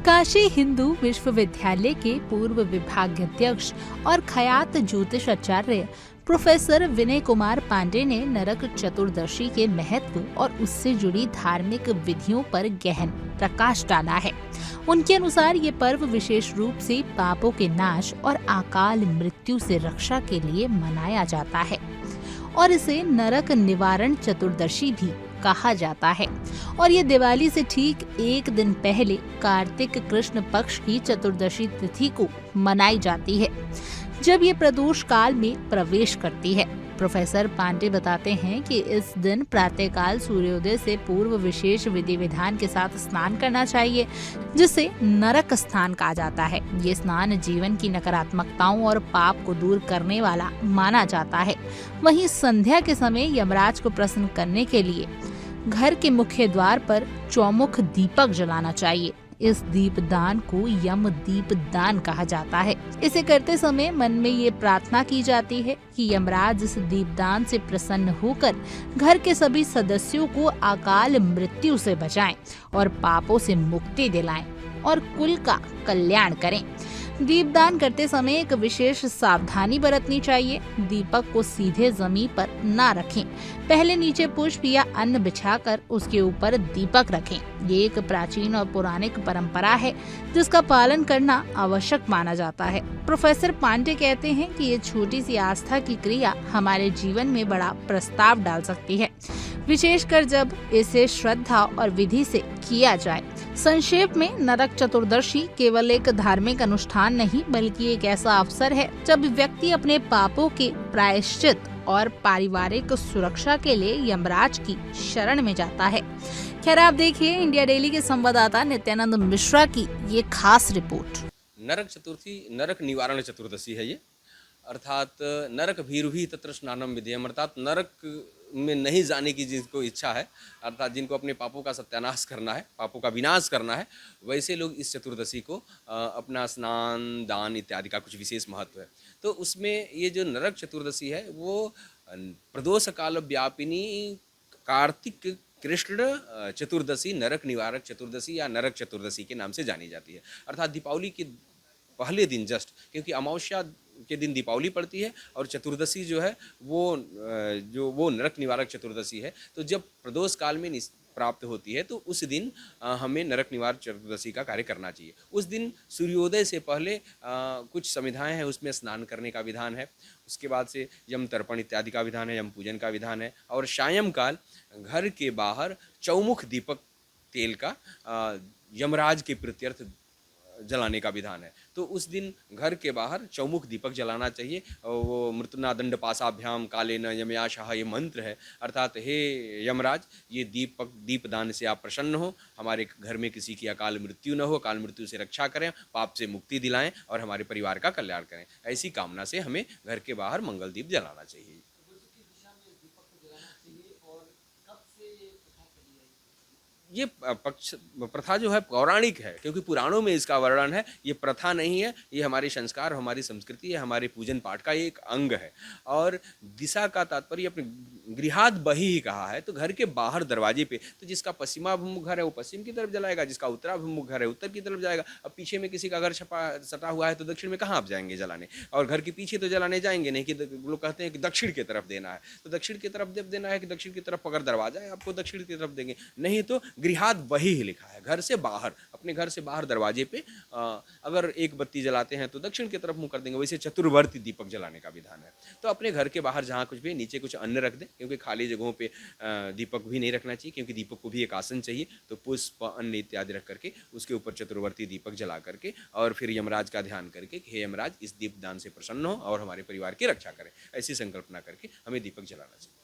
काशी हिंदू विश्वविद्यालय के पूर्व विभागाध्यक्ष और ख्यात ज्योतिष आचार्य प्रोफेसर विनय कुमार पांडे ने नरक चतुर्दशी के महत्व और उससे जुड़ी धार्मिक विधियों पर गहन प्रकाश डाला है। उनके अनुसार ये पर्व विशेष रूप से पापों के नाश और अकाल मृत्यु से रक्षा के लिए मनाया जाता है और इसे नरक निवारण चतुर्दशी भी कहा जाता है। और ये दिवाली से ठीक एक दिन पहले कार्तिक कृष्ण पक्ष की चतुर्दशी तिथि को मनाई जाती है, जब ये प्रदोष काल में प्रवेश करती है। प्रोफेसर पांडे बताते हैं कि इस दिन प्रातःकाल सूर्योदय से पूर्व विशेष विधि विधान के साथ स्नान करना चाहिए, जिसे नरक स्नान कहा जाता है। ये स्नान जीवन की नकारात्मकताओं और पाप को दूर करने वाला माना जाता है। वहीं संध्या के समय यमराज को प्रसन्न करने के लिए घर के मुख्य द्वार पर चौमुख दीपक जलाना चाहिए। इस दीपदान को यम दीपदान कहा जाता है। इसे करते समय मन में ये प्रार्थना की जाती है कि यमराज इस दीपदान से प्रसन्न होकर घर के सभी सदस्यों को अकाल मृत्यु से बचाएं और पापों से मुक्ति दिलाएं और कुल का कल्याण करें। दीपदान करते समय एक विशेष सावधानी बरतनी चाहिए। दीपक को सीधे जमीन पर ना रखें। पहले नीचे पुष्प या अन्न बिछाकर उसके ऊपर दीपक रखें। ये एक प्राचीन और पौराणिक परंपरा है, जिसका पालन करना आवश्यक माना जाता है। प्रोफेसर पांडे कहते हैं कि ये छोटी सी आस्था की क्रिया हमारे जीवन में बड़ा प्रस्ताव डाल सकती है, विशेषकर जब इसे श्रद्धा और विधि से किया जाए। संक्षेप में, नरक चतुर्दशी केवल एक धार्मिक अनुष्ठान नहीं, बल्कि एक ऐसा अवसर है जब व्यक्ति अपने पापों के प्रायश्चित और पारिवारिक सुरक्षा के लिए यमराज की शरण में जाता है। खैर, आप देखिए इंडिया डेली के संवाददाता नित्यानंद मिश्रा की ये खास रिपोर्ट। नरक चतुर्थी नरक निवारण चतुर्दशी है ये, अर्थात नरक भीरुभि तत्र स्नानम विधेयम, अर्थात नरक में नहीं जाने की जिनको इच्छा है, अर्थात जिनको अपने पापों का सत्यानाश करना है, पापों का विनाश करना है, वैसे लोग इस चतुर्दशी को अपना स्नान दान इत्यादि का कुछ विशेष महत्व है। तो उसमें ये जो नरक चतुर्दशी है वो प्रदोष काल व्यापिनी कार्तिक कृष्ण चतुर्दशी, नरक निवारक चतुर्दशी या नरक चतुर्दशी के नाम से जानी जाती है। अर्थात दीपावली के पहले दिन जस्ट, क्योंकि अमावस्या के दिन दीपावली पड़ती है और चतुर्दशी जो है वो नरक निवारक चतुर्दशी है। तो जब प्रदोष काल में प्राप्त होती है तो उस दिन हमें नरक निवारक चतुर्दशी का कार्य करना चाहिए। उस दिन सूर्योदय से पहले कुछ संविधाएं हैं, उसमें स्नान करने का विधान है। उसके बाद से यम तर्पण इत्यादि का विधान है, यम पूजन का विधान है। और सायंकाल घर के बाहर चौमुख दीपक तेल का यमराज के प्रत्यर्थ जलाने का विधान है। तो उस दिन घर के बाहर चौमुख दीपक जलाना चाहिए। वो मृत्युना दंड पासाभ्याम काले न यमयाशाह, ये मंत्र है। अर्थात हे यमराज, ये दीपदान से आप प्रसन्न हो, हमारे घर में किसी की अकाल मृत्यु न हो, अकाल मृत्यु से रक्षा करें, पाप से मुक्ति दिलाएं और हमारे परिवार का कल्याण करें। ऐसी कामना से हमें घर के बाहर मंगल दीप जलाना चाहिए। ये प्रथा जो है पौराणिक है, क्योंकि पुराणों में इसका वर्णन है। ये प्रथा नहीं है, ये हमारे संस्कार, हमारी संस्कृति है, हमारे पूजन पाठ का एक अंग है। और दिशा का तात्पर्य अपने गृहात बही ही कहा है, तो घर के बाहर दरवाजे पे, तो जिसका पश्चिमाभिमुख घर है वो पश्चिम की तरफ जलाएगा, जिसका उत्तराभिमुख घर है उत्तर की तरफ जाएगा। अब पीछे में किसी का घर सटा हुआ है तो दक्षिण में कहाँ आप जाएंगे जलाने, और घर के पीछे तो जलाने जाएंगे नहीं। कि लोग कहते हैं कि दक्षिण की तरफ देना है, तो दक्षिण की तरफ देना है कि दक्षिण की तरफ अगर दरवाजा है आपको दक्षिण की तरफ देंगे, नहीं तो गृहात बही ही लिखा है। घर से बाहर, अपने घर से बाहर दरवाजे पे अगर एक बत्ती जलाते हैं तो दक्षिण की तरफ मुंह कर देंगे। वैसे चतुर्वर्ती दीपक जलाने का विधान है। तो अपने घर के बाहर जहाँ कुछ भी, नीचे कुछ अन्न रख दें, क्योंकि खाली जगहों पे दीपक भी नहीं रखना चाहिए, क्योंकि दीपक को भी एक आसन चाहिए। तो पुष्प अन्न इत्यादि रख करके उसके ऊपर चतुर्वर्ती दीपक जला करके और फिर यमराज का ध्यान करके हे यमराज, इस दीपदान से प्रसन्न हो और हमारे परिवार की रक्षा करें, ऐसी संकल्पना करके हमें दीपक जलाना चाहिए।